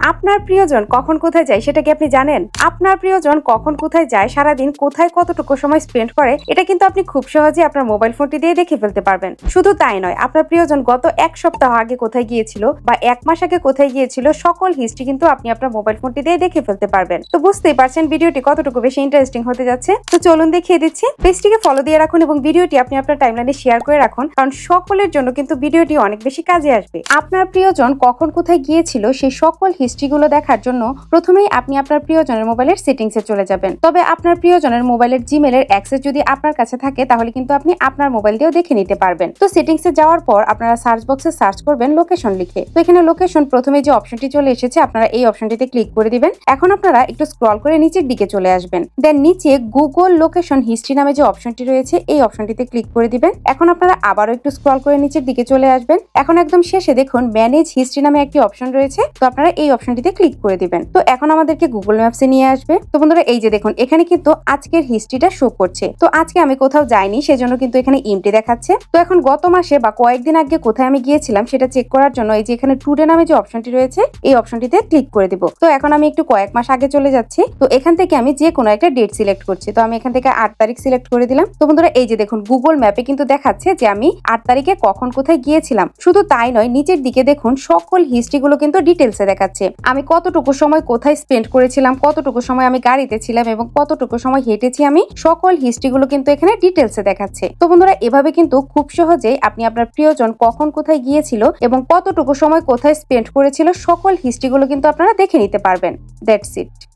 আপনার প্রিয়জন কখন কোথায় যায় সেটা কি আপনি জানেন? আপনার প্রিয়জন কখন কোথায় যায়, সারাদিন কোথায় কতটুকু সময় স্পেন্ড করে, এটা কিন্তু আপনি খুব সহজে আপনার মোবাইল ফোনটি দিয়ে দেখে ফেলতে পারবেন। শুধু তাই নয়, আপনার প্রিয়জন গত এক সপ্তাহ আগে কোথায় গিয়েছিল বা এক মাস আগে কোথায় গিয়েছিল, সকল হিস্ট্রি কিন্তু আপনি আপনার মোবাইল ফোনটি দিয়ে দেখে ফেলতে পারবেন। তো বুঝতেই পারছেন ভিডিওটি কতটুকু বেশি ইন্টারেস্টিং হতে যাচ্ছে। তো চলুন দেখিয়ে দিচ্ছি। পেজটিকে ফলো দিয়ে রাখুন এবং ভিডিওটি আপনি আপনার টাইমলাইনে শেয়ার করে রাখুন, কারণ সকলের জন্য কিন্তু ভিডিওটি অনেক বেশি কাজে আসবে। আপনার প্রিয়জন কখন কোথায় গিয়েছিল সেই সকল হিস্ট্রিগুলো দেখার জন্য প্রথমেই আপনি আপনার প্রিয়জনের মোবাইলের সেটিংসে চলে যাবেন। তবে আপনার প্রিয়জনের মোবাইলের জিমেলের অ্যাক্সেস যদি আপনার কাছে থাকে তাহলে কিন্তু আপনি আপনার মোবাইল দিয়েও দেখে নিতে পারবেন। তো সেটিংসে যাওয়ার পর আপনারা সার্চ বক্সে সার্চ করবেন লোকেশন লিখে। তো এখানে লোকেশন প্রথমে যে অপশনটি চলে এসেছে, আপনারা এই অপশনটিতে ক্লিক করে দিবেন। এখন আপনারা একটু স্ক্রল করে নিচের দিকে চলে আসবেন। দেন নিচে গুগল লোকেশন হিস্ট্রি নামে যে অপশনটি রয়েছে এই অপশনটিতে ক্লিক করে দিবেন। এখন আপনারা আবারও একটু স্ক্রল করে নিচের দিকে চলে আসবেন। এখন একদম শেষে দেখুন ম্যানেজ হিস্ট্রি নামে একটি অপশন রয়েছে, তো আপনারা এই অপশনটিতে ক্লিক করে দিবেন। তো এখন আমাদেরকে গুগল ম্যাপসে নিয়ে আসবে। তো বন্ধুরা এই যে দেখুন এখানে কিন্তু আজকের হিস্ট্রিটা শো করছে। তো আজকে আমি কোথাও যাইনি, সেজন্য কিন্তু এখানে এমটি দেখাচ্ছে। তো এখন গত মাসে বা কয়েকদিন আগে কোথায় আমি গিয়েছিলাম সেটা চেক করার জন্য এই যে এখানে টুডে নামে যে অপশনটি রয়েছে এই অপশনটিতে ক্লিক করে দিব। তো এখন আমি একটু কয়েক মাস আগে চলে যাচ্ছি। তো এখান থেকে আমি যে কোনো একটা ডেট সিলেক্ট করছি। তো আমি এখান থেকে 8 তারিখ সিলেক্ট করে দিলাম। তো বন্ধুরা এই যে দেখুন গুগল ম্যাপে কিন্তু দেখাচ্ছে যে আমি 8 তারিখে কখন কোথায় গিয়েছিলাম। শুধু তাই নয়, নিচের দিকে দেখুন সকল হিস্ট্রিগুলো কিন্তু ডিটেলসে দেখাচ্ছে। আমি কতটুকু সময় কোথায় স্পেন্ড করেছিলাম, কতটুকু সময় আমি গাড়িতে ছিলাম এবং কতটুকু সময় হেঁটেছি, আমি সকল হিস্ট্রিগুলো কিন্তু এখানে ডিটেলসে দেখাচ্ছে। তো বন্ধুরা এভাবে কিন্তু খুব সহজেই আপনি আপনার প্রিয়জন কখন কোথায় গিয়েছিল এবং কতটুকু সময় কোথায় স্পেন্ড করেছিল সকল হিস্ট্রিগুলো কিন্তু আপনারা দেখে নিতে পারবেন। That's it.